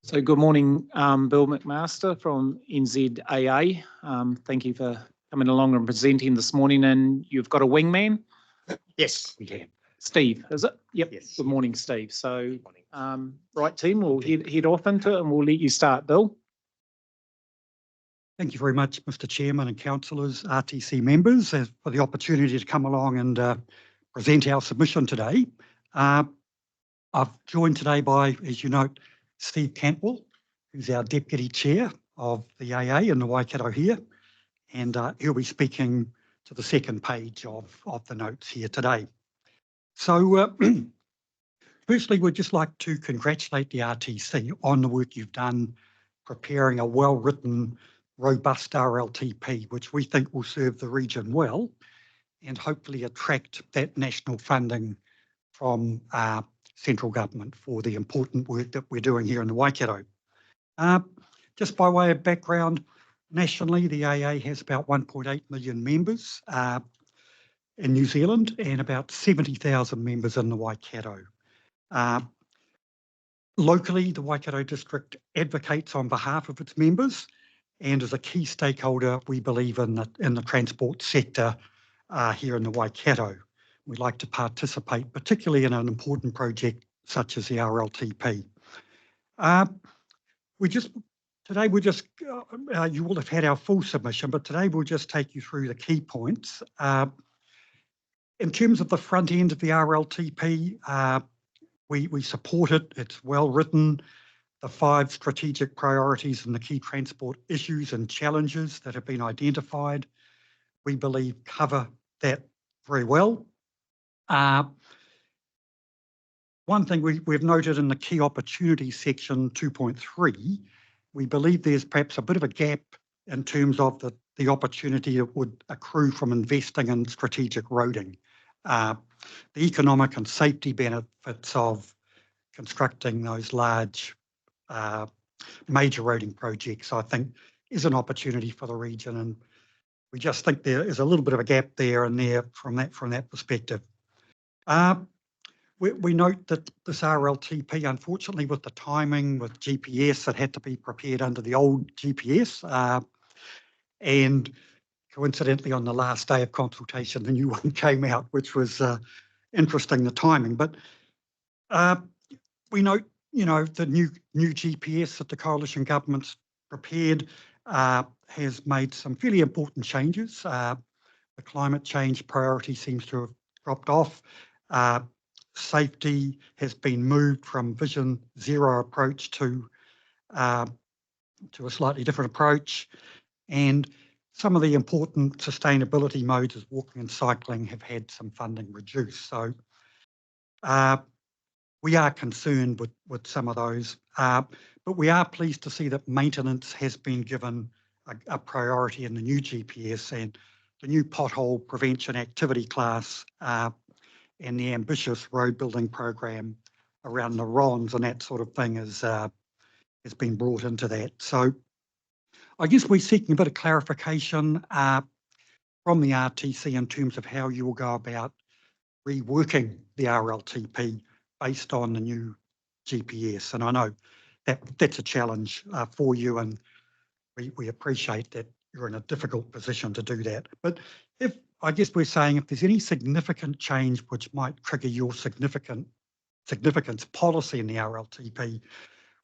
So good morning, Bill McMaster from NZAA. Thank you for coming along and presenting this morning. And you've got a wingman? Yes, we can. Steve, is it? Yep. Yes. Good morning, Steve. So, right team, we'll head off into it and we'll let you start, Bill. Thank you very much, Mr. Chairman and councillors, RTC members, for the opportunity to come along and present our submission today. I've joined today by, as you note, Steve Cantwell, who's our Deputy Chair of the AA in the Waikato here, and he'll be speaking to the second page of the notes here today. So, firstly, we'd just like to congratulate the RTC on the work you've done preparing a well-written, robust RLTP, which we think will serve the region well and hopefully attract that national funding from central government for the important work that we're doing here in the Waikato. Just by way of background, nationally, the AA has about 1.8 million members in New Zealand and about 70,000 members in the Waikato. Locally, the Waikato district advocates on behalf of its members and as a key stakeholder, we believe in the transport sector here in the Waikato. We'd like to participate, particularly in an important project such as the RLTP. Today you will have had our full submission, but today we'll just take you through the key points. In terms of the front end of the RLTP, we support it. It's well written. The 5 strategic priorities and the key transport issues and challenges that have been identified, we believe cover that very well. One thing we've noted in the key opportunities section 2.3, we believe there's perhaps a bit of a gap in terms of the opportunity that would accrue from investing in strategic roading. The economic and safety benefits of constructing those large major roading projects, I think, is an opportunity for the region, and we just think there is a little bit of a gap there and there from that perspective. We note that this RLTP, unfortunately, with the timing with GPS, it had to be prepared under the old GPS, and coincidentally on the last day of consultation, the new one came out, which was interesting, the timing. But we note, the new GPS that the coalition government's prepared has made some fairly important changes. The climate change priority seems to have dropped off. Safety has been moved from Vision Zero approach to a slightly different approach. And some of the important sustainability modes as walking and cycling have had some funding reduced. So we are concerned with some of those, but we are pleased to see that maintenance has been given a priority in the new GPS, and the new pothole prevention activity class and the ambitious road building program around the RONs and that sort of thing has been brought into that. So I guess we're seeking a bit of clarification from the RTC in terms of how you will go about reworking the RLTP based on the new GPS. And I know that's a challenge for you, and we appreciate that you're in a difficult position to do that. But I guess we're saying if there's any significant change which might trigger your significance policy in the RLTP,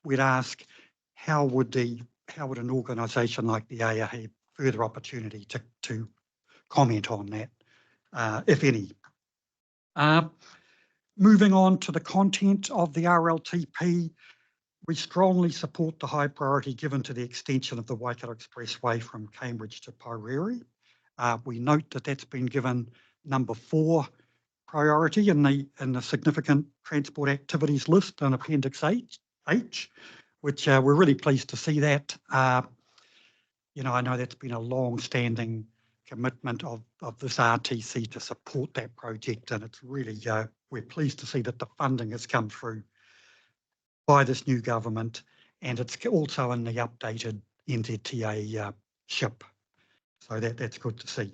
we'd ask how would an organisation like the AA have further opportunity to comment on that, if any. Moving on to the content of the RLTP, we strongly support the high priority given to the extension of the Waikato Expressway from Cambridge to Tairua. We note that that's been given number 4 priority in the significant transport activities list in Appendix H, which we're really pleased to see that. I know that's been a long-standing commitment of this RTC to support that project, and it's really we're pleased to see that the funding has come through by this new government, and it's also in the updated NZAA SHIP. So that's good to see.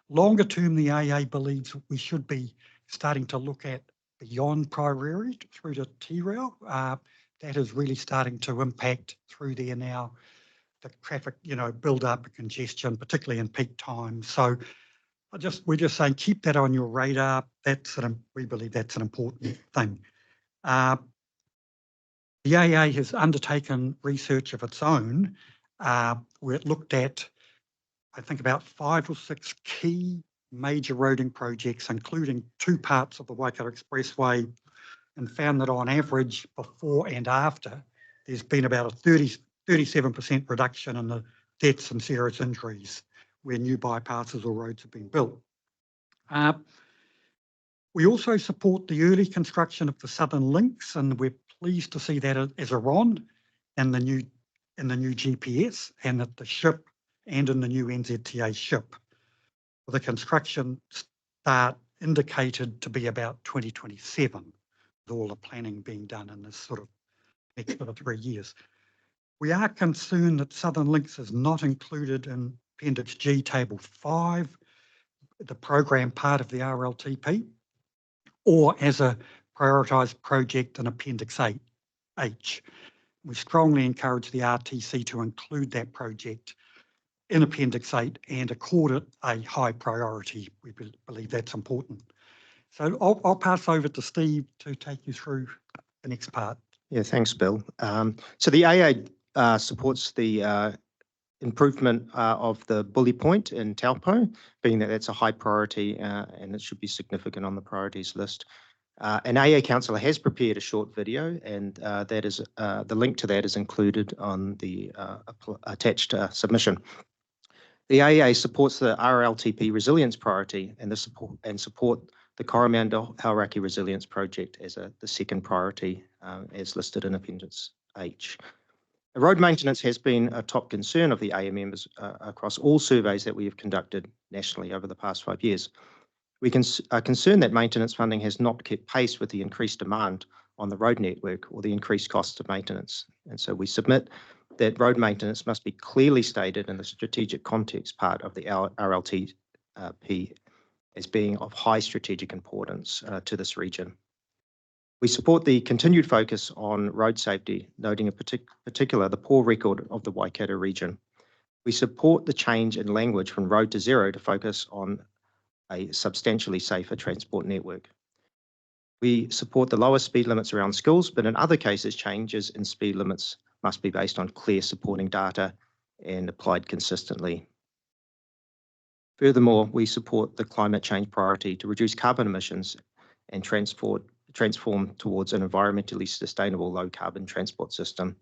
Longer term, the AA believes we should be starting to look at beyond priority through to Tairua, that is really starting to impact through there now. The traffic, build up and congestion, particularly in peak times. So we're just saying, keep that on your radar. We believe that's an important thing. The AA has undertaken research of its own, where it looked at, I think, about 5 or 6 key major roading projects, including 2 parts of the Waikato Expressway, and found that on average, before and after, there's been about a 37% reduction in the deaths and serious injuries where new bypasses or roads have been built. We also support the early construction of the Southern Links, and we're pleased to see that as a RON in the new GPS and at the ship and in the new NZTA ship. The construction start indicated to be about 2027, with all the planning being done in this sort of next 3 years. We are concerned that Southern Links is not included in Appendix G, Table 5, the program part of the RLTP, or as a prioritised project in Appendix H. We strongly encourage the RTC to include that project in Appendix 8 and accord it a high priority. We believe that's important. So I'll pass over to Steve to take you through the next part. Yeah, thanks, Bill. So the AA supports the improvement of the bully point in Taupo, being that that's a high priority and it should be significant on the priorities list. An AA councillor has prepared a short video, and that is the link to that is included on the attached submission. The AA supports the RLTP resilience priority and support the Coromandel Hauraki Resilience Project as the second priority as listed in Appendix H. Road maintenance has been a top concern of the AA members across all surveys that we have conducted nationally over the past 5 years. We are concerned that maintenance funding has not kept pace with the increased demand on the road network or the increased costs of maintenance. And so we submit that road maintenance must be clearly stated in the strategic context part of the RLTP as being of high strategic importance to this region. We support the continued focus on road safety, noting in particular the poor record of the Waikato region. We support the change in language from road to zero to focus on a substantially safer transport network. We support the lower speed limits around schools, but in other cases, changes in speed limits must be based on clear supporting data and applied consistently. Furthermore, we support the climate change priority to reduce carbon emissions and transform towards an environmentally sustainable low carbon transport system.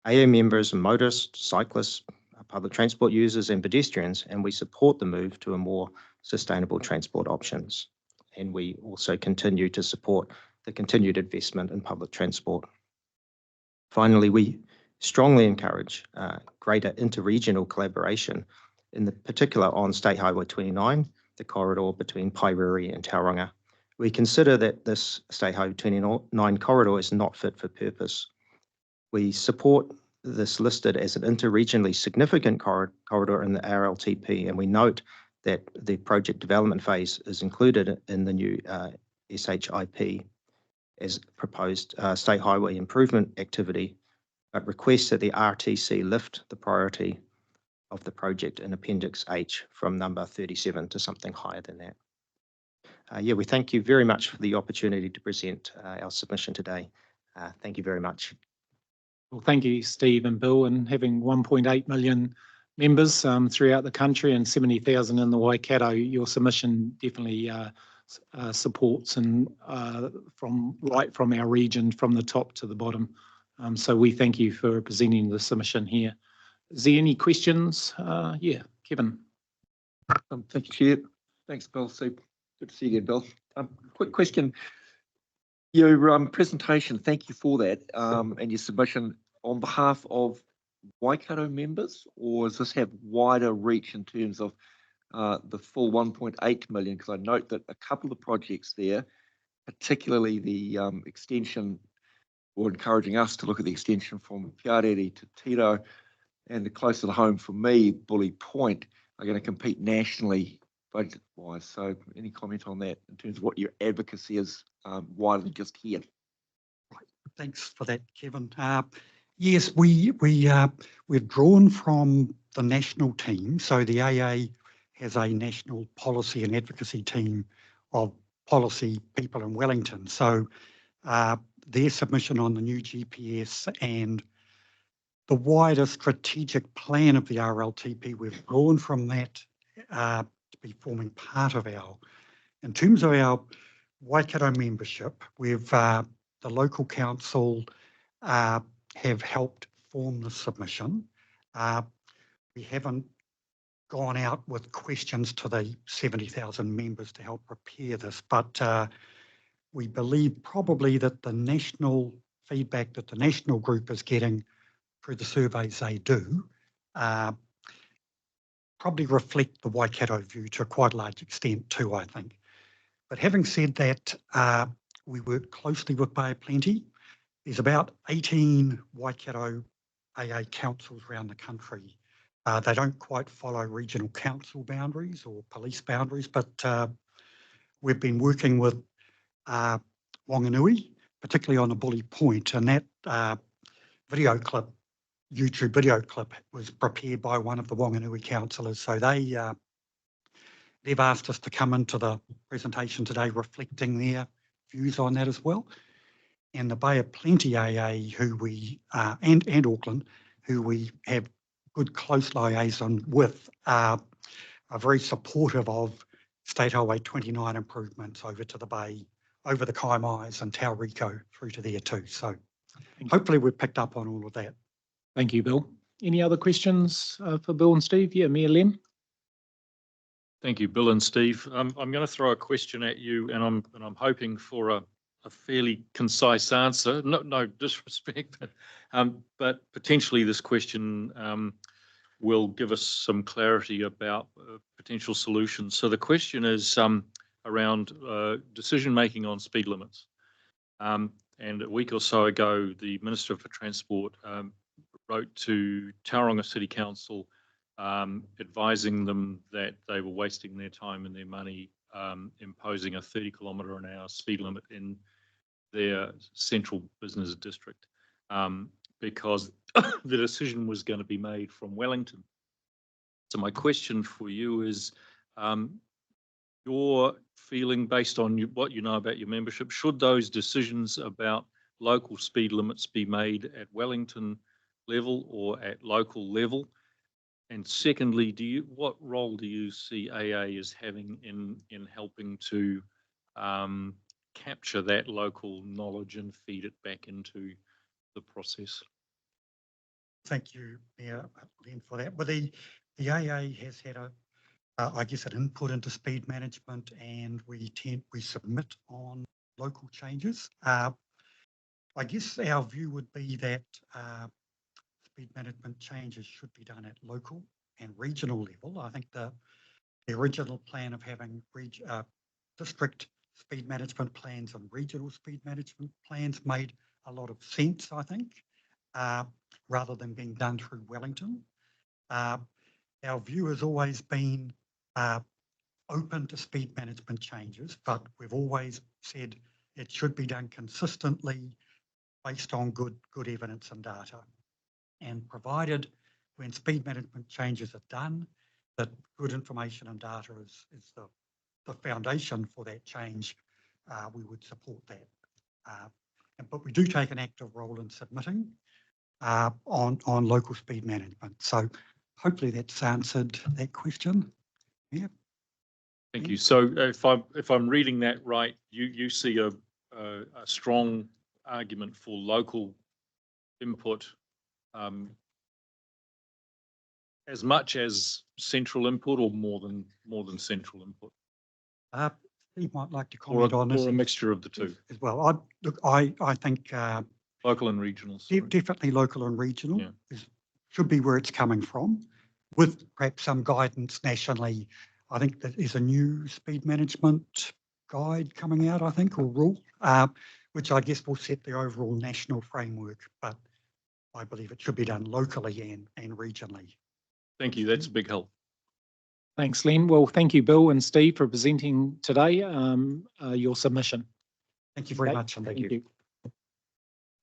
AA members and motorists, cyclists, public transport users and pedestrians, and we support the move to a more sustainable transport options. And we also continue to support the continued investment in public transport. Finally, we strongly encourage greater interregional collaboration, in particular on State Highway 29, the corridor between Pairuri and Tauranga. We consider that this State Highway 29 corridor is not fit for purpose. We support this listed as an interregionally significant corridor in the RLTP, and we note that the project development phase is included in the new SHIP as proposed state highway improvement activity, but requests that the RTC lift the priority of the project in Appendix H from number 37 to something higher than that. We thank you very much for the opportunity to present our submission today. Thank you very much. Well, thank you, Steve and Bill, and having 1.8 million members throughout the country and 70,000 in the Waikato, your submission definitely supports and from our region, from the top to the bottom. So we thank you for presenting the submission here. Is there any questions? Yeah, Kevin. Thank you, Chair. Thanks, Bill. So good to see you again, Bill. Quick question. Your presentation, thank you for that, and your submission on behalf of Waikato members, or does this have wider reach in terms of the full 1.8 million? Because I note that a couple of projects there, particularly the extension, or encouraging us to look at the extension from Piarere to Tiro, and the closer to home for me, Bully Point, are going to compete nationally budget-wise. So any comment on that in terms of what your advocacy is wider than just here? Thanks for that, Kevin. Yes, we've drawn from the national team. So the AA has a national policy and advocacy team of policy people in Wellington. So their submission on the new GPS and the wider strategic plan of the RLTP, we've drawn from that to be forming part of in terms of our Waikato membership, the local council have helped form the submission. We haven't gone out with questions to the 70,000 members to help prepare this, but we believe probably that the national feedback that the national group is getting through the surveys they do probably reflect the Waikato view to a quite large extent too, I think. But having said that, we work closely with Bay of Plenty. There's about 18 Waikato AA councils around the country. They don't quite follow regional council boundaries or police boundaries, but we've been working with Wanganui, particularly on the Bully Point, and that YouTube video clip was prepared by one of the Wanganui councillors. So they've asked us to come into the presentation today reflecting their views on that as well. And the Bay of Plenty AA, who we, and Auckland, who we have good close liaison with, are very supportive of State Highway 29 improvements over to the Bay, over the Kaimais and Tauriko through to there too. So hopefully we've picked up on all of that. Thank you, Bill. Any other questions for Bill and Steve? Yeah, Mayor Len. Thank you, Bill and Steve. I'm going to throw a question at you, and I'm hoping for a fairly concise answer. No disrespect, but potentially this question will give us some clarity about potential solutions. So the question is around decision making on speed limits. And a week or so ago, the Minister for Transport wrote to Tauranga City Council advising them that they were wasting their time and their money imposing a 30km/h speed limit in their central business district because the decision was going to be made from Wellington. So my question for you is your feeling based on what you know about your membership, should those decisions about local speed limits be made at Wellington level or at local level? And secondly, what role do you see AA as having in helping to capture that local knowledge and feed it back into the process? Thank you, Mayor Len, for that. Well, the AA has had I guess, an input into speed management, and we submit on local changes. I guess our view would be that speed management changes should be done at local and regional level. I think the original plan of having district speed management plans and regional speed management plans made a lot of sense, I think, rather than being done through Wellington. Our view has always been open to speed management changes, but we've always said it should be done consistently based on good evidence and data. And provided when speed management changes are done, that good information and data is the foundation for that change, we would support that. But we do take an active role in submitting on local speed management. So hopefully that's answered that question. Yeah. Thank you. So if I'm reading that right, you see a strong argument for local input as much as central input, or more than central input? Steve might like to comment on this. Or a mixture of the two. As well. I think local and regional. Definitely local and regional should be where it's coming from, with perhaps some guidance nationally. I think that is a new speed management guide coming out, I think, or rule, which I guess will set the overall national framework, but I believe it should be done locally and regionally. Thank you. That's a big help. Thanks, Len. Well, thank you, Bill and Steve, for presenting today your submission. Thank you very much. And thank you.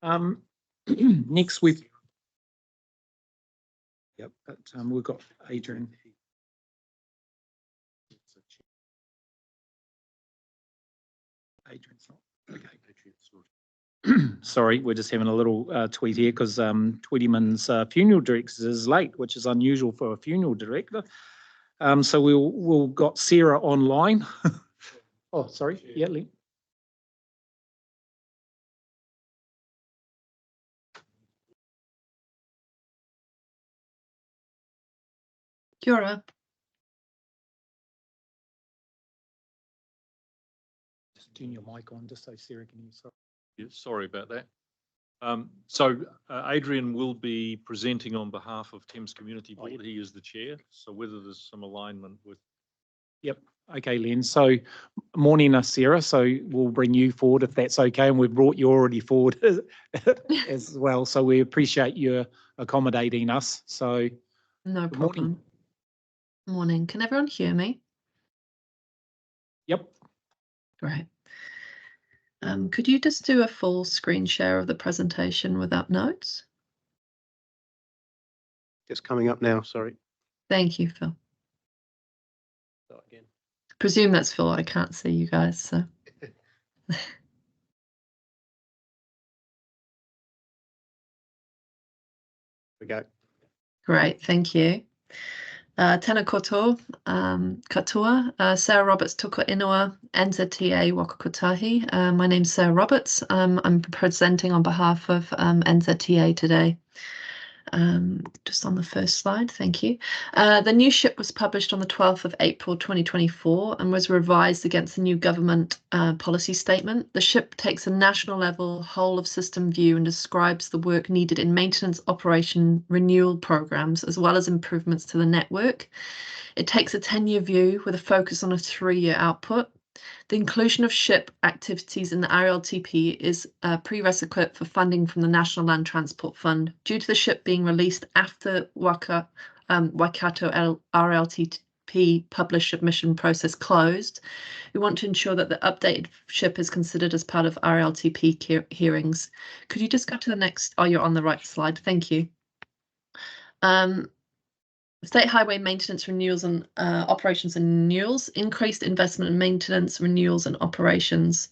Next we've but we've got Adrian. Adrian's not. Okay. Sorry, we're just having a little tweet here because Tweedyman's funeral director is late, which is unusual for a funeral director. So we'll got Sarah online. Oh, sorry. Yeah, Lee. Kia ora. Just turn your mic on just so Sarah can hear. Sorry. Yeah, sorry about that. So Adrian will be presenting on behalf of Thames Community Board. He is the chair. So whether there's some alignment with. Yep. Okay, Len. So morning, Sarah. So we'll bring you forward if that's okay. And we've brought you already forward as well. So we appreciate you accommodating us. So No problem. Morning. Can everyone hear me? Yep. Great. Could you just do a full screen share of the presentation without notes? It's coming up now, sorry. Thank you, Phil. Start again. Presume that's Phil. I can't see you guys, so. We go. Great, thank you. Tēnā koutou, katoa, Sarah Roberts tuko ingoa, NZAA Waka Kotahi. My name's Sarah Roberts. I'm presenting on behalf of NZAA today. Just on the first slide, thank you. The new SHIP was published on the 12th of April 2024 and was revised against the new government policy statement. The SHIP takes a national level whole of system view and describes the work needed in maintenance, operation, renewal programs, as well as improvements to the network. It takes a 10-year view with a focus on a 3-year output. The inclusion of SHIP activities in the RLTP is a prerequisite for funding from the National Land Transport Fund. Due to the SHIP being released after Waka, Waikato RLTP published submission process closed, we want to ensure that the updated SHIP is considered as part of RLTP hearings. Could you just go to the next? Oh, you're on the right slide. Thank you. State highway maintenance renewals and operations and renewals, increased investment in maintenance, renewals and operations.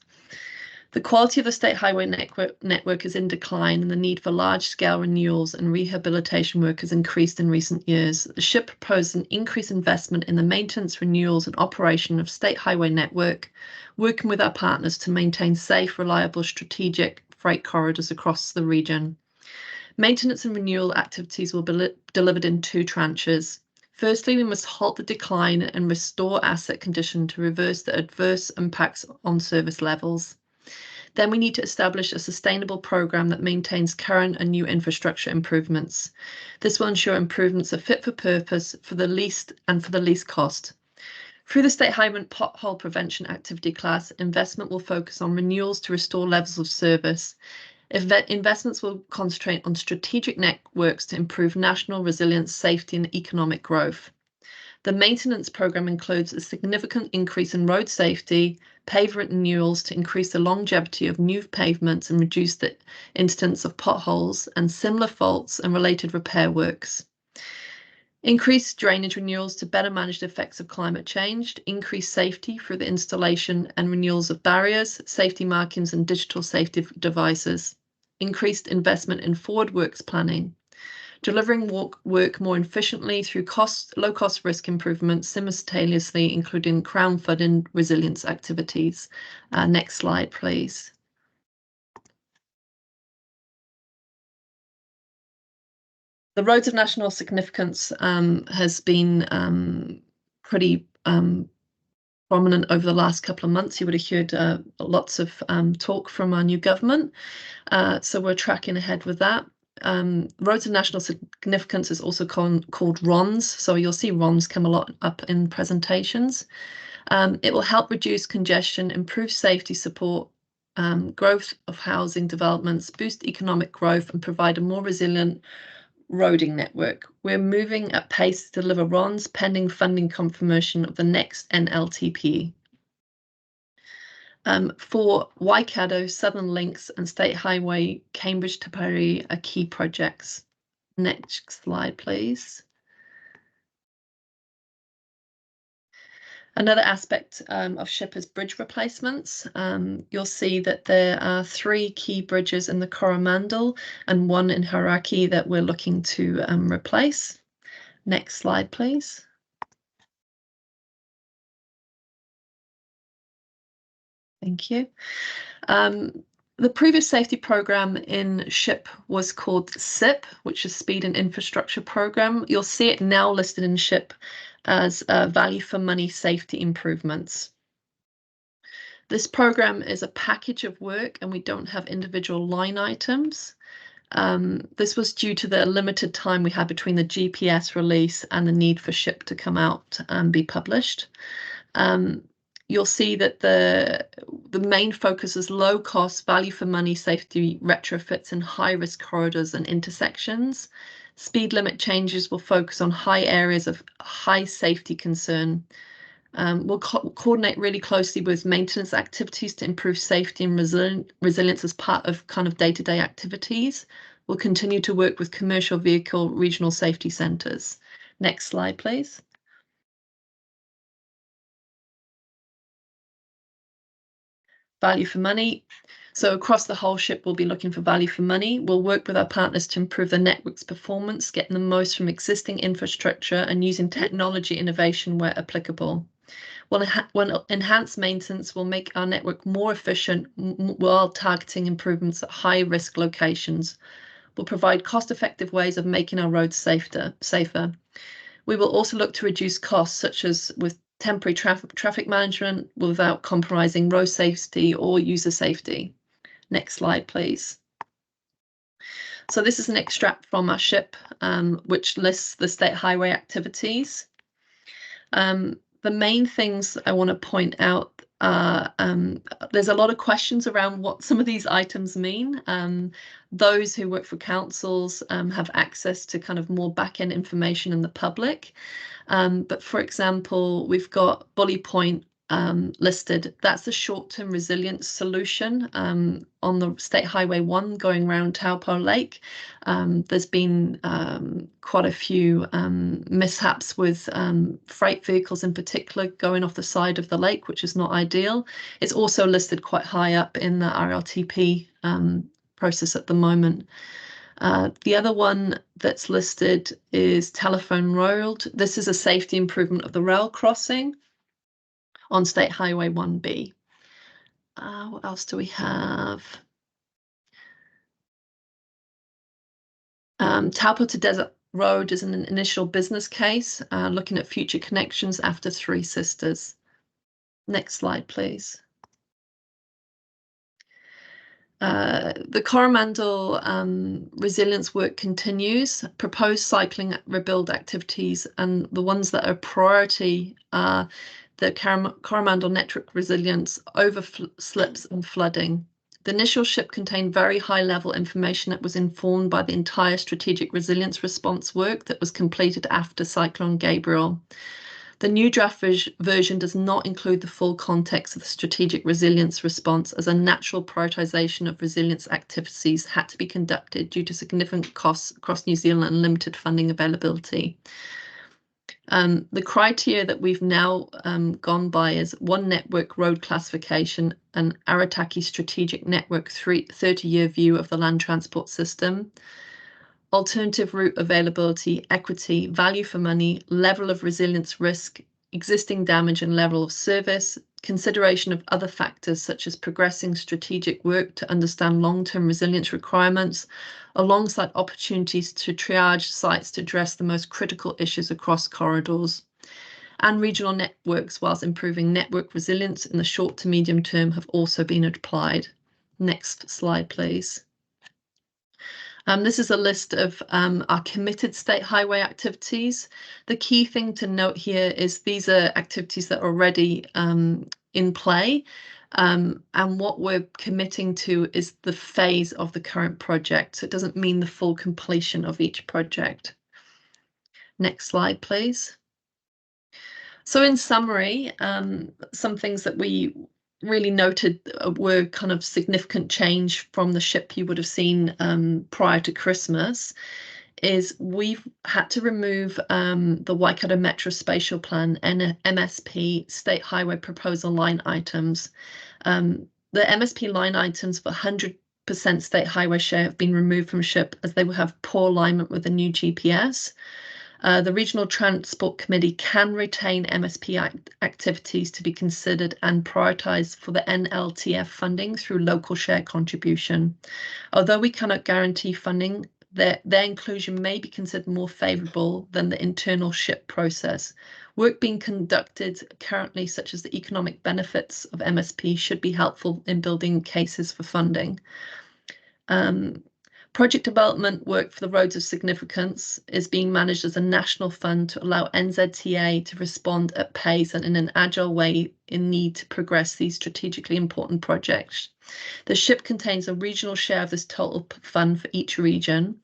The quality of the state highway network is in decline and the need for large-scale renewals and rehabilitation work has increased in recent years. The SHIP proposed an increased investment in the maintenance, renewals and operation of state highway network, working with our partners to maintain safe, reliable, strategic freight corridors across the region. Maintenance and renewal activities will be delivered in 2 tranches. Firstly, we must halt the decline and restore asset condition to reverse the adverse impacts on service levels. Then we need to establish a sustainable programme that maintains current and new infrastructure improvements. This will ensure improvements are fit for purpose for the least cost. Through the State Highway Pothole Prevention Activity Class, investment will focus on renewals to restore levels of service. Investments will concentrate on strategic networks to improve national resilience, safety and economic growth. The maintenance programme includes a significant increase in road safety, pavement renewals to increase the longevity of new pavements and reduce the incidence of potholes and similar faults and related repair works. Increased drainage renewals to better manage the effects of climate change, increase safety through the installation and renewals of barriers, safety markings and digital safety devices. Increased investment in forward works planning, delivering work more efficiently through low cost risk improvements simultaneously, including crowdfunding resilience activities. Next slide, please. The roads of national significance has been pretty prominent over the last couple of months. You would have heard lots of talk from our new government. So we're tracking ahead with that. Roads of national significance is also called RONS. So you'll see RONS come a lot up in presentations. It will help reduce congestion, improve safety support, growth of housing developments, boost economic growth and provide a more resilient roading network. We're moving at pace to deliver RONS pending funding confirmation of the next NLTP. For Waikato, Southern Links and State Highway Cambridge to Paree are key projects. Next slide, please. Another aspect of SHIP is bridge replacements. You'll see that there are 3 key bridges in the Coromandel and 1 in Hauraki that we're looking to replace. Next slide, please. Thank you. The previous safety program in SHIP was called SIP, which is Speed and Infrastructure Program. You'll see it now listed in SHIP as value for money safety improvements. This program is a package of work and we don't have individual line items. This was due to the limited time we had between the GPS release and the need for SHIP to come out and be published. You'll see that the main focus is low cost, value for money safety retrofits in high risk corridors and intersections. Speed limit changes will focus on high areas of high safety concern. We'll coordinate really closely with maintenance activities to improve safety and resilience as part of kind of day-to-day activities. We'll continue to work with commercial vehicle regional safety centres. Next slide, please. Value for money. So across the whole SHIP, we'll be looking for value for money. We'll work with our partners to improve the network's performance, getting the most from existing infrastructure and using technology innovation where applicable. We'll enhance maintenance, we'll make our network more efficient while targeting improvements at high risk locations. We'll provide cost-effective ways of making our roads safer. We will also look to reduce costs, such as with temporary traffic management without compromising road safety or user safety. Next slide, please. So this is an extract from our SHIP, which lists the state highway activities. The main things I want to point out are there's a lot of questions around what some of these items mean. Those who work for councils have access to kind of more back-end information in the public. But for example, we've got Bully Point listed. That's a short-term resilience solution on the State Highway 1 going around Taupō Lake. There's been quite a few mishaps with freight vehicles in particular going off the side of the lake, which is not ideal. It's also listed quite high up in the RLTP process at the moment. The other one that's listed is Telephone Road. This is a safety improvement of the rail crossing on State Highway 1B. What else do we have? Taupo to Desert Road is an initial business case, looking at future connections after Three Sisters. Next slide, please. The Coromandel resilience work continues. Proposed cycling rebuild activities, and the ones that are priority are the Coromandel network resilience, overslips and flooding. The initial SHIP contained very high level information that was informed by the entire strategic resilience response work that was completed after Cyclone Gabriel. The new draft version does not include the full context of the strategic resilience response, as a natural prioritisation of resilience activities had to be conducted due to significant costs across New Zealand and limited funding availability. The criteria that we've now gone by is one network road classification, an Arataki strategic network 30-year view of the land transport system, alternative route availability, equity, value for money, level of resilience risk, existing damage and level of service, consideration of other factors such as progressing strategic work to understand long-term resilience requirements, alongside opportunities to triage sites to address the most critical issues across corridors. And regional networks, whilst improving network resilience in the short to medium term, have also been applied. Next slide, please. This is a list of our committed state highway activities. The key thing to note here is these are activities that are already in play. And what we're committing to is the phase of the current project. So it doesn't mean the full completion of each project. Next slide, please. So in summary, some things that we really noted were kind of significant change from the ship you would have seen prior to Christmas is we've had to remove the Waikato Metro Spatial Plan and MSP State Highway Proposal line items. The MSP line items for 100% state highway share have been removed from SHIP as they will have poor alignment with the new GPS. The Regional Transport Committee can retain MSP activities to be considered and prioritised for the NLTF funding through local share contribution. Although we cannot guarantee funding, their inclusion may be considered more favourable than the internal SHIP process. Work being conducted currently, such as the economic benefits of MSP, should be helpful in building cases for funding. Project development work for the roads of significance is being managed as a national fund to allow NZAA to respond at pace and in an agile way in need to progress these strategically important projects. The SHIP contains a regional share of this total fund for each region,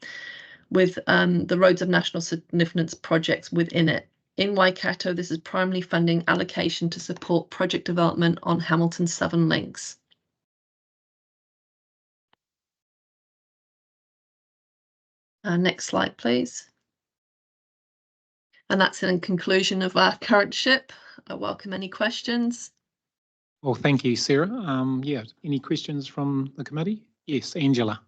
with the roads of national significance projects within it. In Waikato, this is primarily funding allocation to support project development on Hamilton Southern Links. Next slide, please. And that's in conclusion of our current SHIP. I welcome any questions. Well, thank you, Sarah. Yeah, any questions from the committee? Yes, Angela.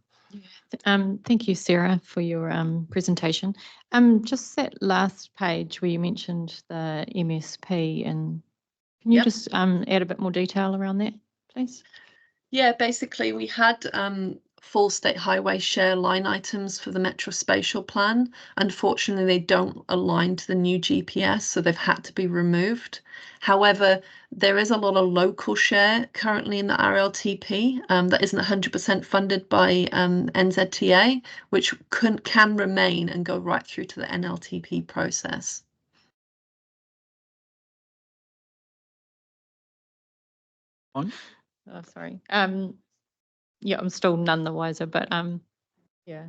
Thank you, Sarah, for your presentation. Just that last page where you mentioned the MSP, and can you just add a bit more detail around that, please? Yeah, basically we had full state highway share line items for the Metro Spatial Plan. Unfortunately, they don't align to the new GPS, so they've had to be removed. However, there is a lot of local share currently in the RLTP that isn't 100% funded by NZTA, which can remain and go right through to the NLTP process. On? Oh, sorry. Yeah, I'm still none the wiser, but yeah,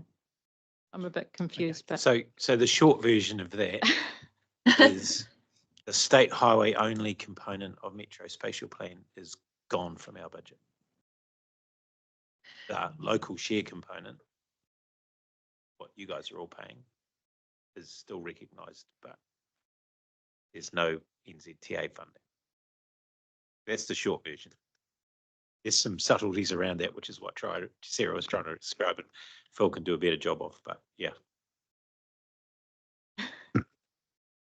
I'm a bit confused. Okay. But so the short version of that is the state highway only component of Metro Spatial Plan is gone from our budget. The local share component, what you guys are all paying, is still recognised, but there's no NZTA funding. That's the short version. There's some subtleties around that, which is what Sarah was trying to describe, and Phil can do a better job of, but yeah.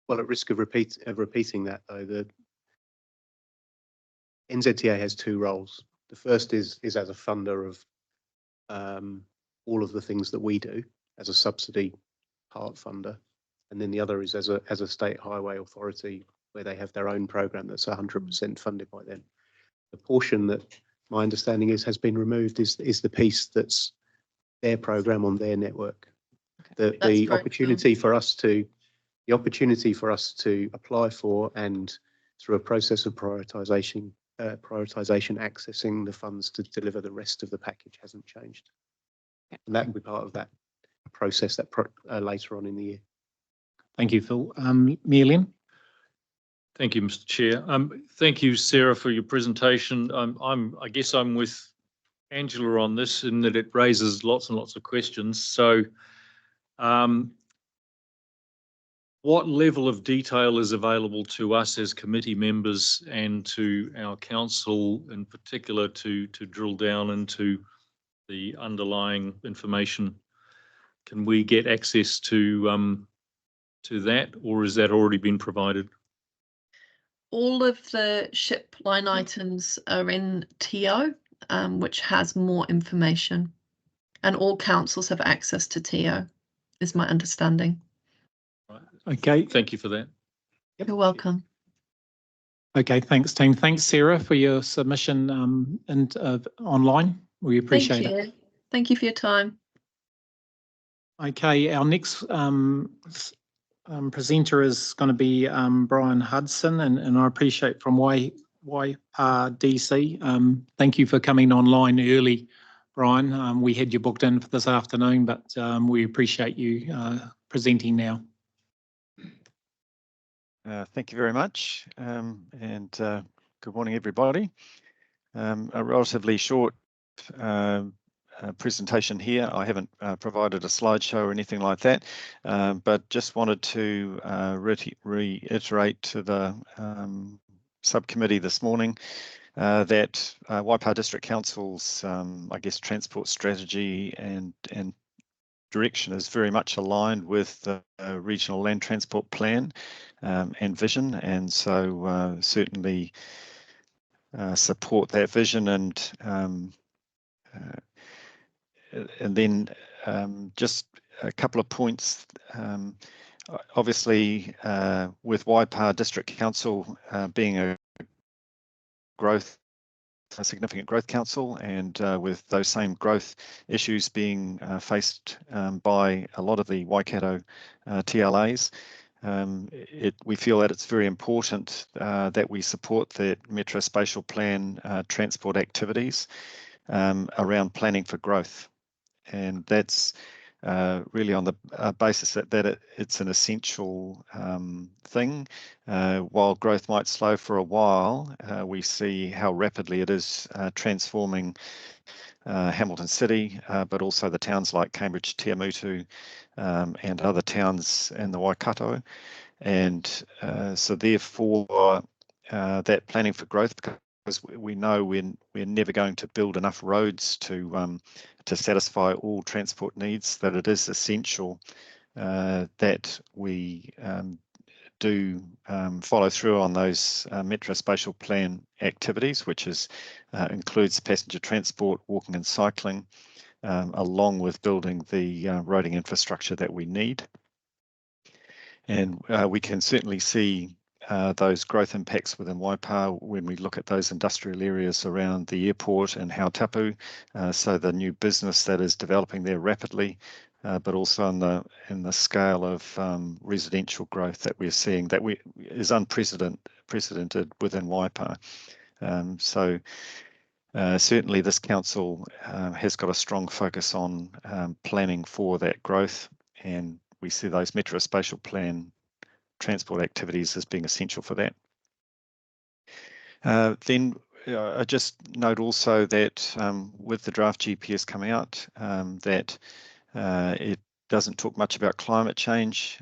Well, at risk of repeating that though, the NZTA has two roles. The first is as a funder of all of the things that we do as a subsidy part funder, and then the other is as a state highway authority where they have their own program that's 100% funded by them. The portion that my understanding has been removed is the piece that's their program on their network. okay. The opportunity for us to apply for, and through a process of prioritisation accessing the funds to deliver the rest of the package hasn't changed, and that will be part of that process later on in the year. Thank you, Phil. Melian? Thank you, Mr. Chair. Thank you, Sarah, for your presentation. I guess I'm with Angela on this in that it raises lots and lots of questions. So, what level of detail is available to us as committee members and to our council in particular to drill down into the underlying information? Can we get access to that, or has that already been provided? All of the SHIP line items are in TO, which has more information, and all councils have access to TO, is my understanding. Right. Okay. Thank you for that. You're welcome. Okay, thanks, team. Thanks, Sarah, for your submission online. We appreciate it. Thank you. Thank you for your time. Okay, our next presenter is going to be Brian Hudson, and I appreciate from Waipā DC. Thank you for coming online early, Brian. We had you booked in for this afternoon, but we appreciate you presenting now. Thank you very much, and good morning, everybody. A relatively short presentation here. I haven't provided a slideshow or anything like that, but just wanted to reiterate to the subcommittee this morning that Waipā District Council's, I guess, transport strategy and direction is very much aligned with the regional land transport plan and vision, and so certainly support that vision. And then just a couple of points. Obviously, with Waipā District Council being a significant growth council, and with those same growth issues being faced by a lot of the Waikato TLAs, we feel that it's very important that we support the Metro Spatial Plan transport activities around planning for growth. And that's really on the basis that it's an essential thing. While growth might slow for a while, we see how rapidly it is transforming Hamilton City, but also the towns like Cambridge, Tiamutu, and other towns in the Waikato. And so therefore, that planning for growth, because we know we're never going to build enough roads to satisfy all transport needs, that it is essential that we do follow through on those Metro Spatial Plan activities, which includes passenger transport, walking and cycling, along with building the roading infrastructure that we need. And we can certainly see those growth impacts within Waipā when we look at those industrial areas around the airport and Hautapu, so the new business that is developing there rapidly, but also in the scale of residential growth that we're seeing that is unprecedented within Waipā. So certainly this council has got a strong focus on planning for that growth, and we see those Metro Spatial Plan transport activities as being essential for that. Then I just note also that with the draft GPS coming out, that it doesn't talk much about climate change,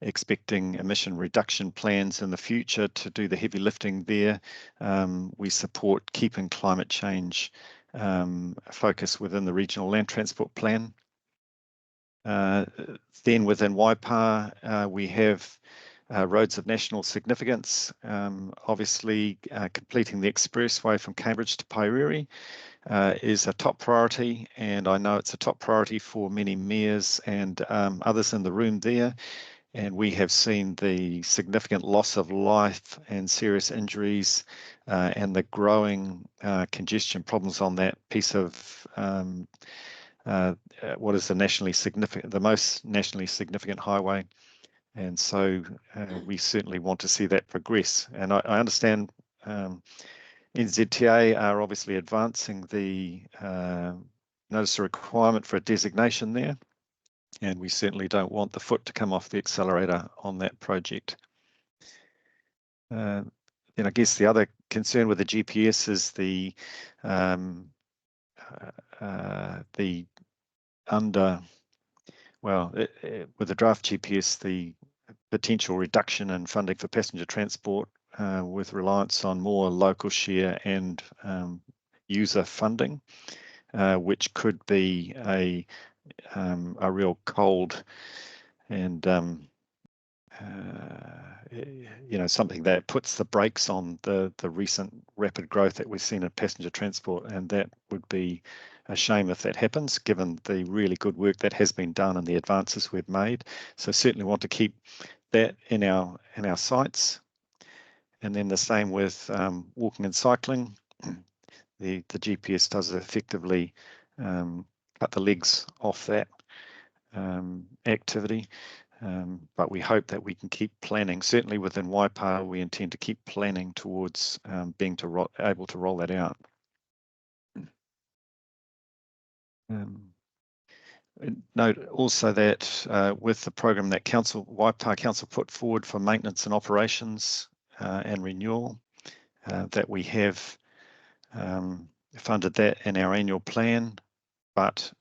expecting emission reduction plans in the future to do the heavy lifting there. We support keeping climate change focus within the regional land transport plan. Then within Waipā, we have roads of national significance. Obviously, completing the expressway from Cambridge to Tairua is a top priority, and I know it's a top priority for many mayors and others in the room there. And we have seen the significant loss of life and serious injuries and the growing congestion problems on that piece of what is the most nationally significant highway. And so we certainly want to see that progress. And I understand NZTA are obviously advancing the notice of requirement for a designation there. And we certainly don't want the foot to come off the accelerator on that project. Then I guess the other concern with the GPS is with the draft GPS, the potential reduction in funding for passenger transport with reliance on more local share and user funding, which could be a real cold and something that puts the brakes on the recent rapid growth that we've seen in passenger transport, and that would be a shame if that happens, given the really good work that has been done and the advances we've made. So certainly want to keep that in our sights. And then the same with walking and cycling. The GPS does effectively cut the legs off that activity, but we hope that we can keep planning. Certainly within Waipā, we intend to keep planning towards being able to roll that out. Note also that with the program that Waipā Council put forward for maintenance and operations and renewal, that we have funded that in our annual plan, but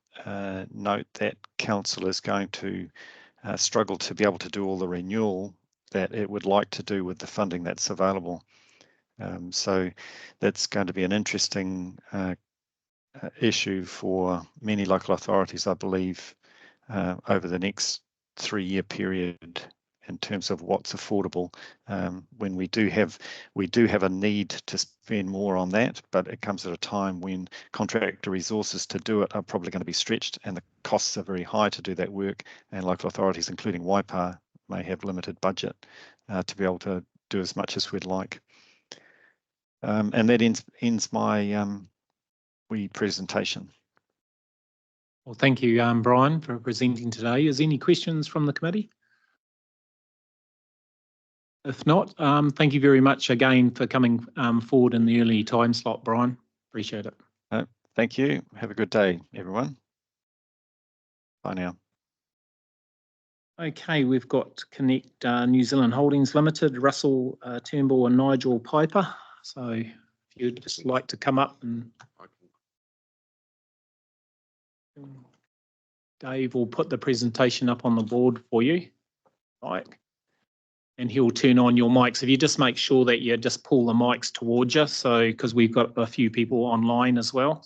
note that council is going to struggle to be able to do all the renewal that it would like to do with the funding that's available. So that's going to be an interesting issue for many local authorities, I believe, over the next 3-year period in terms of what's affordable. When we do have a need to spend more on that, but it comes at a time when contractor resources to do it are probably going to be stretched and the costs are very high to do that work, and local authorities, including Waipā, may have limited budget to be able to do as much as we'd like. And that ends my wee presentation. Well, thank you, Brian, for presenting today. Is there any questions from the committee? If not, thank you very much again for coming forward in the early time slot, Brian. Appreciate it. Thank you. Have a good day, everyone. Bye now. Okay, we've got Kinetic NZ Holdings Ltd, Russell Turnbull and Nigel Piper. So if you'd just like to come up, and Dave will put the presentation up on the board for you, Mike, and he'll turn on your mics. If you just make sure that you just pull the mics towards you, so because we've got a few people online as well.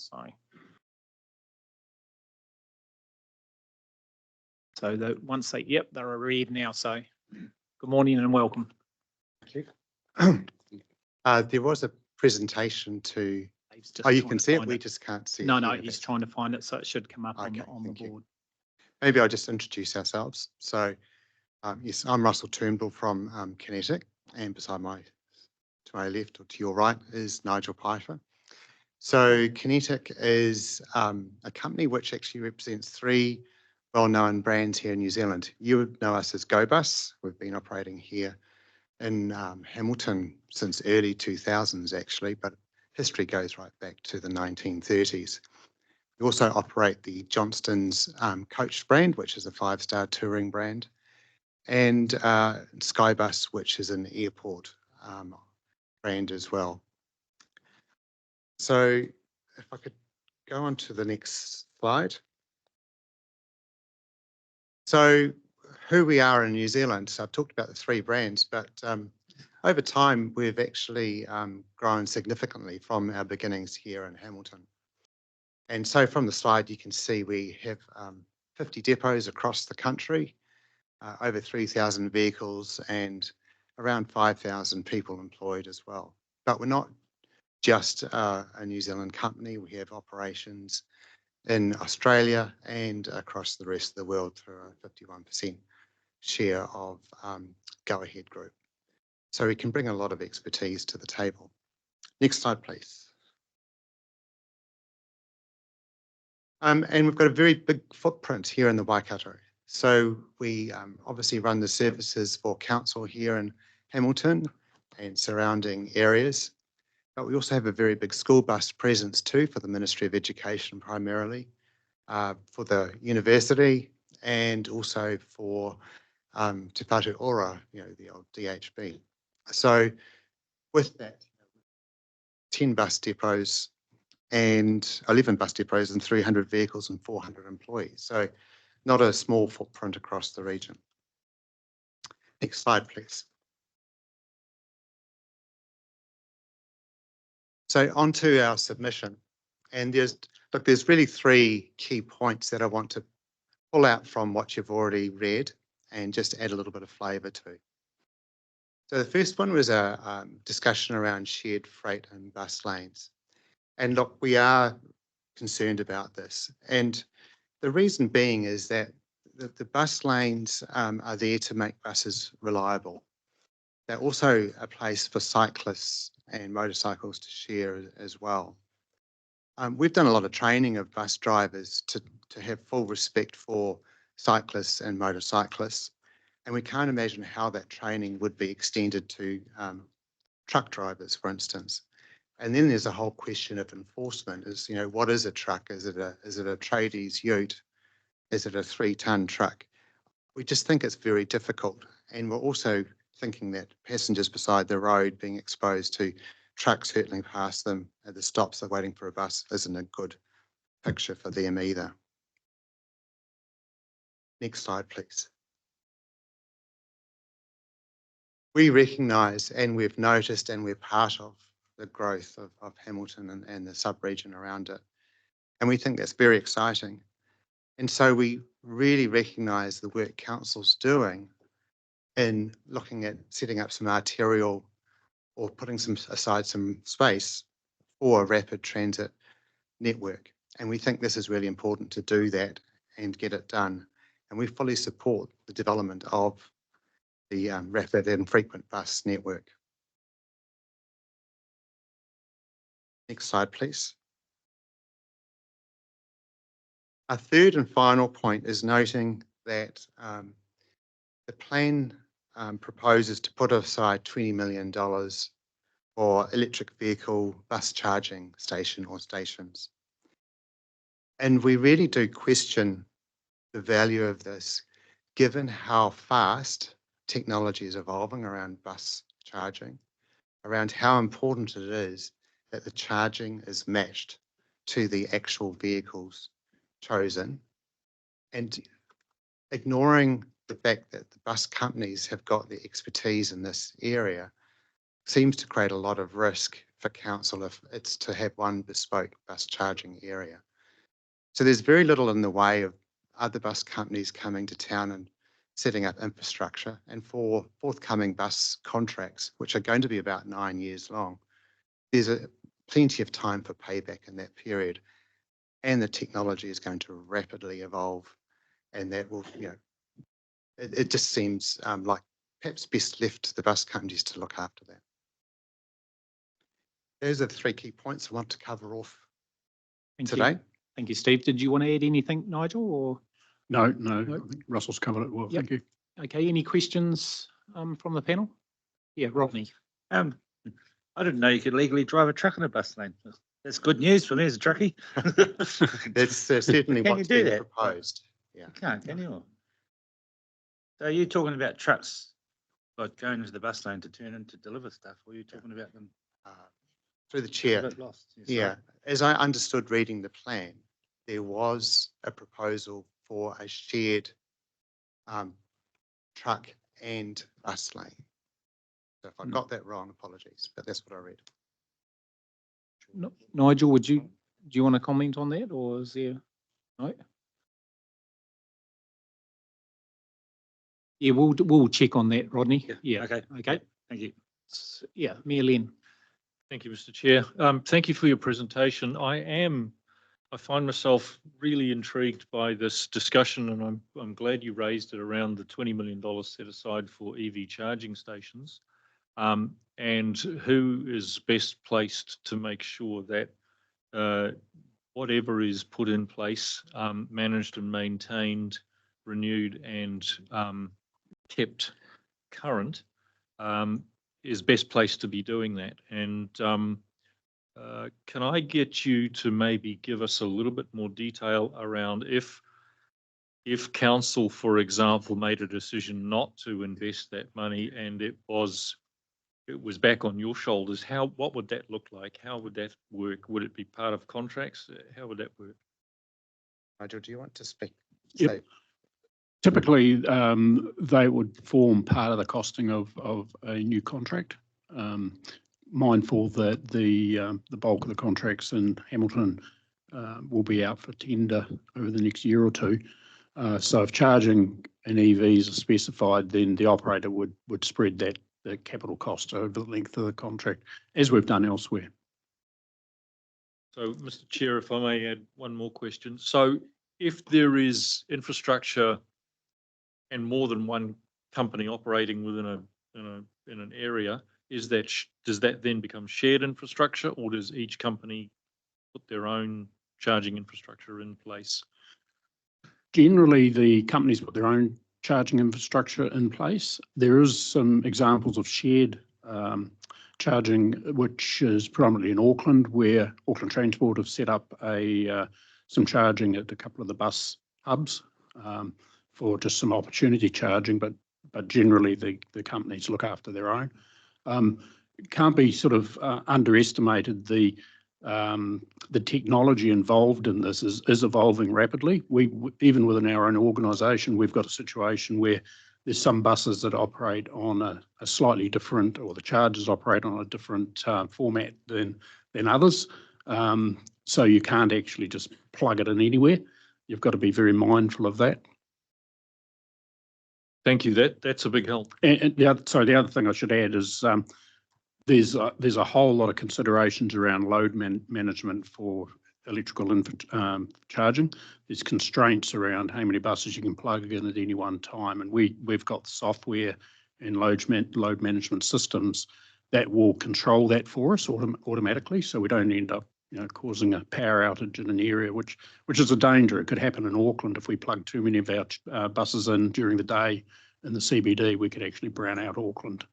So that once they, yep, they're red now. So good morning and welcome. Thank you. There was a presentation to, oh, you can see it, we just can't see it. No, he's trying to find it, so it should come up on the board. Maybe I'll just introduce ourselves. So yes, I'm Russell Turnbull from Kinetic, and beside to my left or to your right is Nigel Piper. So Kinetic is a company which actually represents 3 well-known brands here in New Zealand. You would know us as GoBus. We've been operating here in Hamilton since early 2000s actually, but history goes right back to the 1930s. We also operate the Johnston's coach brand, which is a 5-star touring brand, and Skybus, which is an airport brand as well. So if I could go on to the next slide. So who we are in New Zealand. So I've talked about the 3 brands, but over time we've actually grown significantly from our beginnings here in Hamilton. And so from the slide you can see we have 50 depots across the country, over 3,000 vehicles and around 5,000 people employed as well. But we're not just a New Zealand company. We have operations in Australia and across the rest of the world through a 51% share of Go Ahead Group. So we can bring a lot of expertise to the table. Next slide, please. And we've got a very big footprint here in the Waikato. So we obviously run the services for council here in Hamilton and surrounding areas. But we also have a very big school bus presence too for the Ministry of Education primarily, for the university and also for Te Whatu Ora, the old DHB. So with that, 10 bus depots and 11 bus depots and 300 vehicles and 400 employees. So not a small footprint across the region. Next slide, please. So on to our submission, and there's really 3 key points that I want to pull out from what you've already read and just add a little bit of flavour to. So the first one was a discussion around shared freight and bus lanes. And look, we are concerned about this. And the reason being is that the bus lanes are there to make buses reliable. They're also a place for cyclists and motorcycles to share as well. We've done a lot of training of bus drivers to have full respect for cyclists and motorcyclists. And we can't imagine how that training would be extended to truck drivers, for instance. And then there's a whole question of enforcement is, what is a truck? Is it a tradies ute? Is it a 3-ton truck? We just think it's very difficult. And we're also thinking that passengers beside the road being exposed to trucks hurtling past them at the stops of waiting for a bus isn't a good picture for them either. Next slide, please. We recognise and we've noticed and we're part of the growth of Hamilton and the sub-region around it. And we think that's very exciting. And so we really recognise the work Council's doing in looking at setting up some arterial or putting aside some space for a rapid transit network. And we think this is really important to do that and get it done. And we fully support the development of the rapid and frequent bus network. Next slide, please. Our third and final point is noting that the plan proposes to put aside $20 million for electric vehicle bus charging station or stations. And we really do question the value of this, given how fast technology is evolving around bus charging, around how important it is that the charging is matched to the actual vehicles chosen, and ignoring the fact that the bus companies have got the expertise in this area seems to create a lot of risk for council if it's to have one bespoke bus charging area. So there's very little in the way of other bus companies coming to town and setting up infrastructure, and for forthcoming bus contracts, which are going to be about 9 years long, there's plenty of time for payback in that period. And the technology is going to rapidly evolve, and that will, it just seems like perhaps best left to the bus companies to look after that. Those are the 3 key points I want to cover off today. Thank you, Steve. Did you want to add anything, Nigel? Or No, I think Russell's covered it well. Yep. Thank you. okay, any questions from the panel? Yeah, Rodney. I didn't know you could legally drive a truck on a bus lane. That's good news for me as a truckie. That's certainly Can what's you do being that? proposed. Yeah. You can't, can you? So you're talking about trucks like going into the bus lane to turn in to deliver stuff, or you're talking about them? Through the chair. A bit lost. Yeah, as I understood reading the plan, there was a proposal for a shared truck and bus lane. So if I got that wrong, apologies, but that's what I read. Nigel, do you want to comment on that, or is there, no? Yeah, we'll check on that, Rodney. Yeah. Okay. Okay. Thank you. Yeah, Mayor Len. Thank you, Mr. Chair. Thank you for your presentation. I find myself really intrigued by this discussion, and I'm glad you raised it around the $20 million set aside for EV charging stations, and who is best placed to make sure that whatever is put in place, managed and maintained, renewed and kept current, is best placed to be doing that. And can I get you to maybe give us a little bit more detail around if council, for example, made a decision not to invest that money and it was back on your shoulders, what would that look like? How would that work? Would it be part of contracts? How would that work? Nigel, do you want to speak? Yep. Typically, they would form part of the costing of a new contract. Mindful that the bulk of the contracts in Hamilton will be out for tender over the next year or two. So if charging and EVs are specified, then the operator would spread the capital cost over the length of the contract, as we've done elsewhere. So, Mr. Chair, if I may add one more question. So if there is infrastructure and more than one company operating within an area, does that then become shared infrastructure, or does each company put their own charging infrastructure in place? Generally, the companies put their own charging infrastructure in place. There is some examples of shared charging, which is predominantly in Auckland, where Auckland Transport have set up some charging at a couple of the bus hubs for just some opportunity charging, but generally the companies look after their own. can't be sort of underestimated. The technology involved in this is evolving rapidly. Even within our own organisation, we've got a situation where there's some buses that operate on a slightly different, or the charges operate on a different format than others. So you can't actually just plug it in anywhere. You've got to be very mindful of that. Thank you. That's a big help. And the other thing I should add is there's a whole lot of considerations around load management for electrical charging. There's constraints around how many buses you can plug in at any one time, and we've got software and load management systems that will control that for us automatically, so we don't end up causing a power outage in an area, which is a danger. It could happen in Auckland if we plug too many of our buses in during the day in the CBD. We could actually brown out Auckland.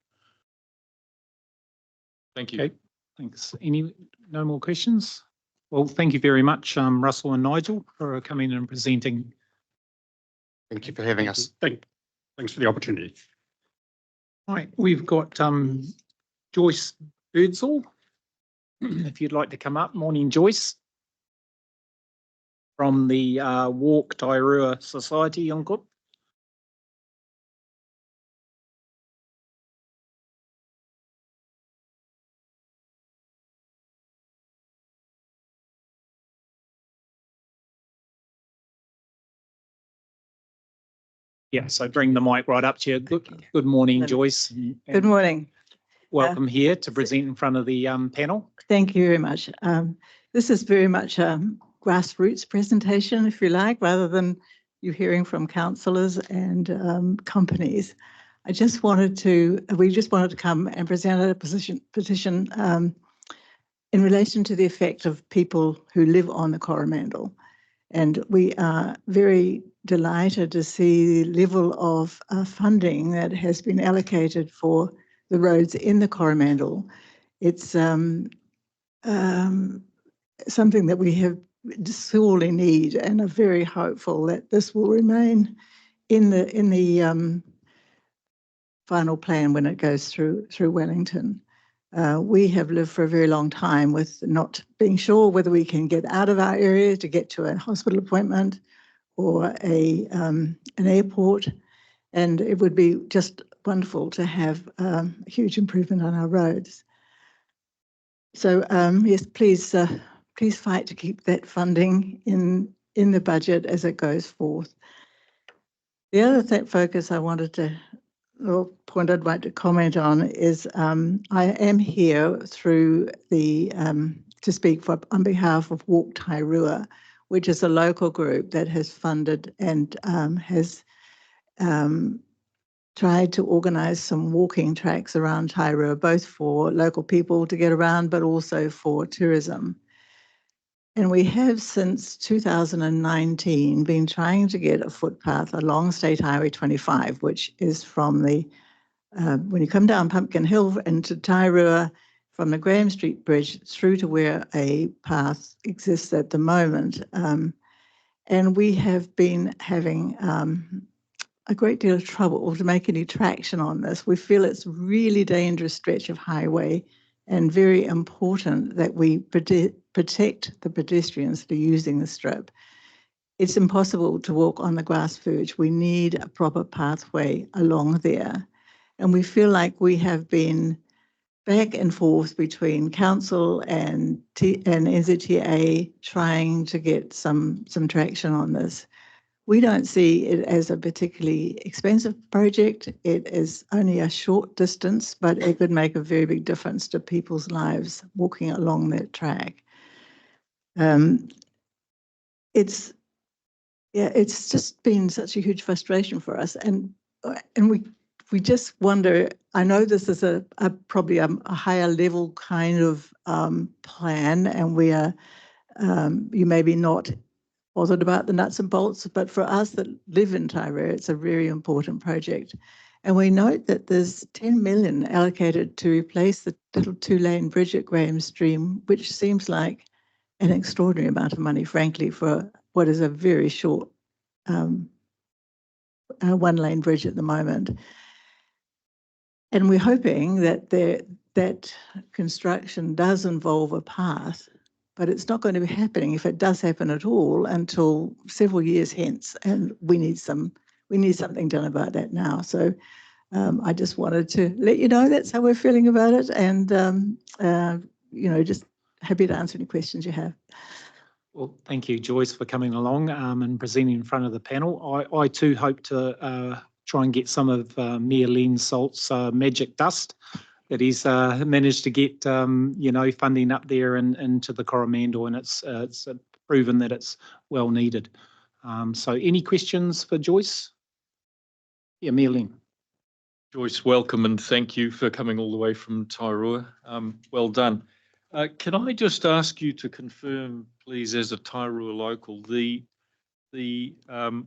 Thank you. Okay, thanks. No more questions? Well, thank you very much, Russell and Nigel, for coming and presenting. Thank you for having us. Thanks for the opportunity. All right, we've got Joyce Birdsall. If you'd like to come up. Morning, Joyce. From the Walk Tairua Society, Yonko. Yeah, so bring the mic right up to you. Good morning, Joyce. Good morning. Welcome here to present in front of the panel. Thank you very much. This is very much a grassroots presentation, if you like, rather than you hearing from councillors and companies. We just wanted to come and present a petition in relation to the effect of people who live on the Coromandel. And we are very delighted to see the level of funding that has been allocated for the roads in the Coromandel. It's something that we have sorely need, and are very hopeful that this will remain in the final plan when it goes through Wellington. We have lived for a very long time with not being sure whether we can get out of our area to get to a hospital appointment or an airport, and it would be just wonderful to have a huge improvement on our roads. So yes, please fight to keep that funding in the budget as it goes forth. The other focus I wanted to, or point I'd like to comment on is I am here through to speak on behalf of Walk Tairua, which is a local group that has funded and has tried to organise some walking tracks around Tairua, both for local people to get around, but also for tourism. And we have since 2019 been trying to get a footpath along State Highway 25, which is from the, when you come down Pumpkin Hill into Tairua, from the Graham Street Bridge through to where a path exists at the moment. And we have been having a great deal of trouble to make any traction on this. We feel it's a really dangerous stretch of highway and very important that we protect the pedestrians that are using the strip. It's impossible to walk on the grass verge. We need a proper pathway along there. And we feel like we have been back and forth between council and NZAA trying to get some traction on this. We don't see it as a particularly expensive project. It is only a short distance, but it could make a very big difference to people's lives walking along that track. It's just been such a huge frustration for us, and we just wonder. I know this is probably a higher level kind of plan, and we are you may be not bothered about the nuts and bolts, but for us that live in Tairua, it's a very important project. And we note that there's 10 million allocated to replace the little 2-lane bridge at Graham Stream, which seems like an extraordinary amount of money, frankly, for what is a very short 1-lane bridge at the moment. And we're hoping that that construction does involve a path, but it's not going to be happening, if it does happen at all, until several years hence, and we need something done about that now. So I just wanted to let you know that's how we're feeling about it, and just happy to answer any questions you have. Well, thank you, Joyce, for coming along and presenting in front of the panel. I too hope to try and get some of Mayor Len Salt's magic dust that he's managed to get, funding up there and into the Coromandel, and it's proven that it's well needed. So any questions for Joyce? Yeah, Mayor Len. Joyce, welcome and thank you for coming all the way from Tairua. Well done. Can I just ask you to confirm, please, as a Tairua local, the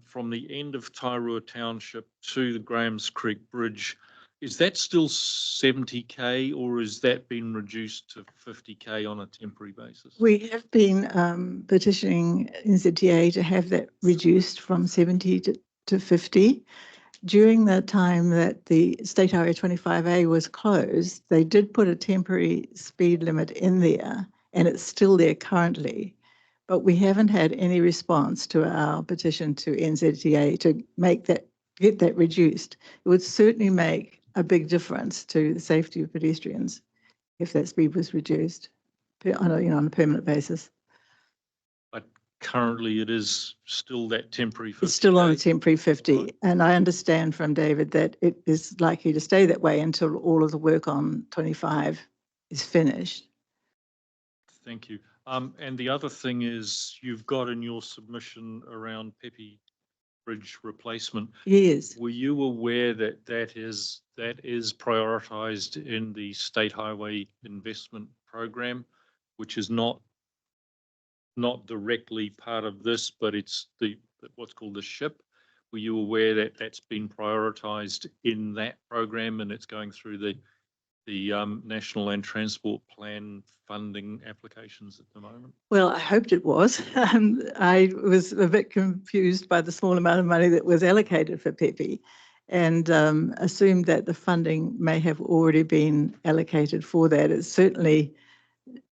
from the end of Tairua Township to the Graham's Creek Bridge, is that still 70k or has that been reduced to 50k on a temporary basis? We have been petitioning NZAA to have that reduced from 70 to 50. During the time that the State Highway 25A was closed, they did put a temporary speed limit in there, and it's still there currently. But we haven't had any response to our petition to NZAA to get that reduced. It would certainly make a big difference to the safety of pedestrians if that speed was reduced on a permanent basis. But currently it is still that temporary 50K. It's still on a temporary 50. Right. And I understand from David that it is likely to stay that way until all of the work on 25 is finished. Thank you. And the other thing is you've got in your submission around Pepe Bridge replacement. Yes. Were you aware that that is prioritised in the State Highway Investment Program, which is not directly part of this, but it's what's called the SHIP? Were you aware that that's been prioritised in that program and it's going through the National Land Transport Plan funding applications at the moment? Well, I hoped it was. I was a bit confused by the small amount of money that was allocated for Pepe, and assumed that the funding may have already been allocated for that. It certainly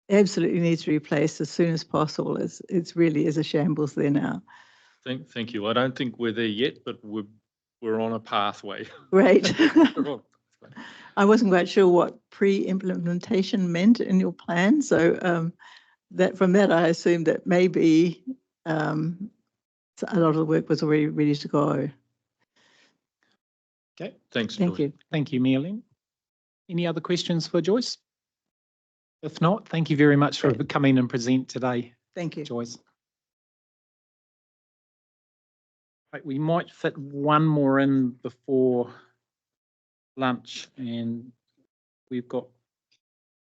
absolutely needs to be replaced as soon as possible. It really is a shambles there now. Thank you. I don't think we're there yet, but we're on a pathway. Right. I wasn't quite sure what pre-implementation meant in your plan, so from that I assumed that maybe a lot of the work was already ready to go. Okay, thanks. Thank you. Thank you, Mayor Len. Any other questions for Joyce? If not, thank you very much for coming and present today. Thank you, Joyce. Right, we might fit one more in before lunch, and we've got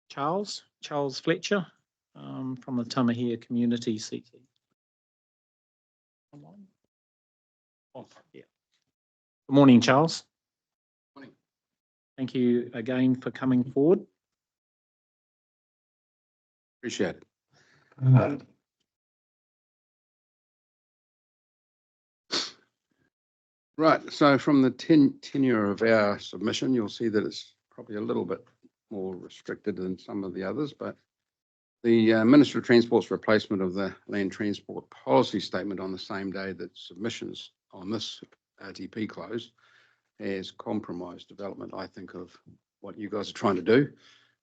Charles Fletcher from the Tamahere Community CC. Oh, yeah. Good morning, Charles. Morning. Thank you again for coming forward. Appreciate it. Right, so from the tenure of our submission, you'll see that it's probably a little bit more restricted than some of the others, but the Minister of Transport's replacement of the Land Transport Policy Statement on the same day that submissions on this RTP closed has compromised development, I think, of what you guys are trying to do,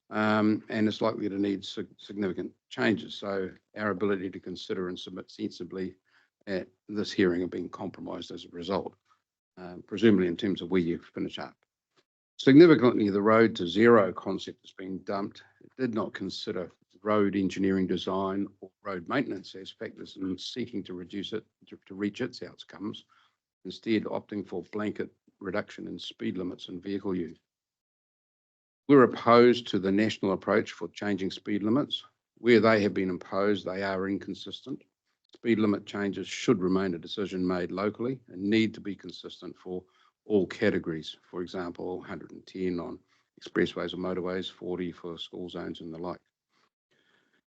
and it's likely to need significant changes. So our ability to consider and submit sensibly at this hearing have been compromised as a result. Presumably in terms of where you finish up. Significantly, the road to zero concept has been dumped. It did not consider road engineering design or road maintenance as factors in seeking to reduce it to reach its outcomes, instead opting for blanket reduction in speed limits and vehicle use. We're opposed to the national approach for changing speed limits. Where they have been imposed, they are inconsistent. Speed limit changes should remain a decision made locally and need to be consistent for all categories. For example, 110 on expressways or motorways, 40 for school zones and the like.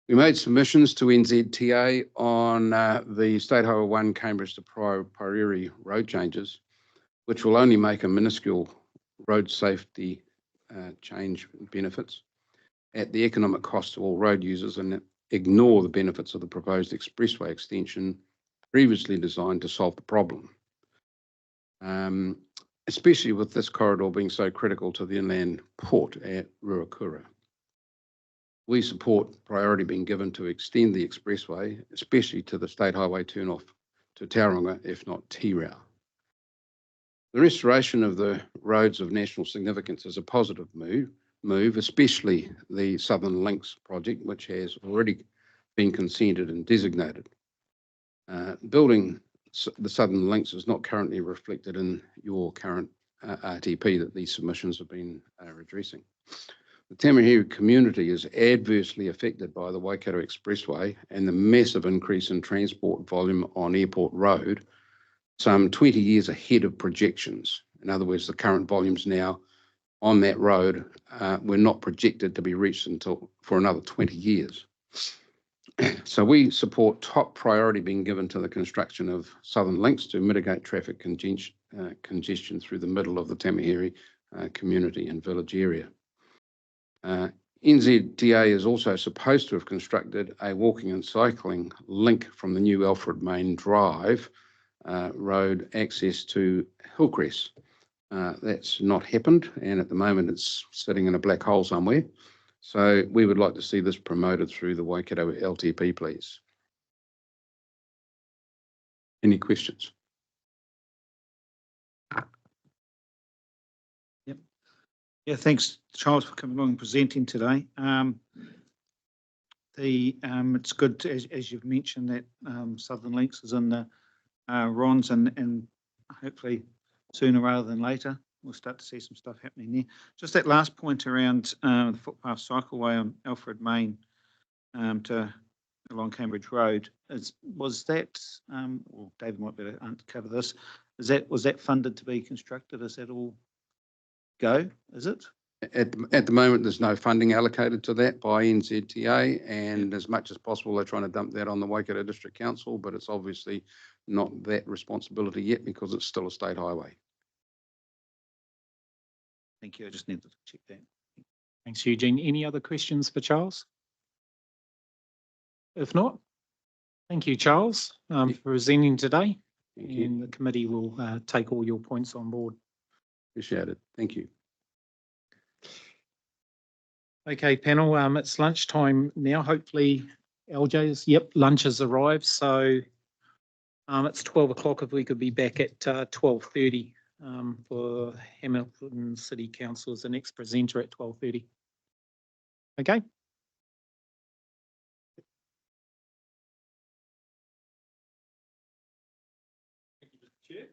We made submissions to NZTA on the State Highway 1 Cambridge to Prairie road changes, which will only make a minuscule road safety change benefits. at the economic cost to all road users and ignore the benefits of the proposed expressway extension previously designed to solve the problem. Especially with this corridor being so critical to the inland port at Ruakura. We support priority being given to extend the expressway, especially to the state highway turnoff to Tauranga, if not Tirau. The restoration of the roads of national significance is a positive move, especially the Southern Links project, which has already been consented and designated. Building the Southern Links is not currently reflected in your current RTP that these submissions have been redressing. The Tamahere community is adversely affected by the Waikato Expressway and the massive increase in transport volume on Airport Road, some 20 years ahead of projections. In other words, the current volumes now on that road were not projected to be reached for another 20 years. So we support top priority being given to the construction of Southern Links to mitigate traffic congestion through the middle of the Tamahere community and village area. NZAA is also supposed to have constructed a walking and cycling link from the new Alfred Main Drive road access to Hillcrest. That's not happened, and at the moment it's sitting in a black hole somewhere. So we would like to see this promoted through the Waikato LTP, please. Any questions? Yep. Yeah, thanks, Charles, for coming along and presenting today. It's good, as you've mentioned, that Southern Links is in the RONs and hopefully sooner rather than later we'll start to see some stuff happening there. Just that last point around the footpath cycleway on Alfred Main to along Cambridge Road, was that, well, David might be able to uncover this, was that funded to be constructed? Is that all go, is it? At the moment, there's no funding allocated to that by NZTA, and as much as possible, they're trying to dump that on the Waikato District Council, but it's obviously not that responsibility yet because it's still a state highway. Thank you. I just needed to check that. Thanks, Eugene. Any other questions for Charles? If not, thank you, Charles, for presenting today. And the committee will take all your points on board. Appreciate it. Thank you. Okay, panel, it's lunchtime now. Hopefully, LJ's, lunch has arrived. So it's 12 o'clock. If we could be back at 12:30 for Hamilton City Council as the next presenter at 12:30. Okay. Thank you, Mr. Chair.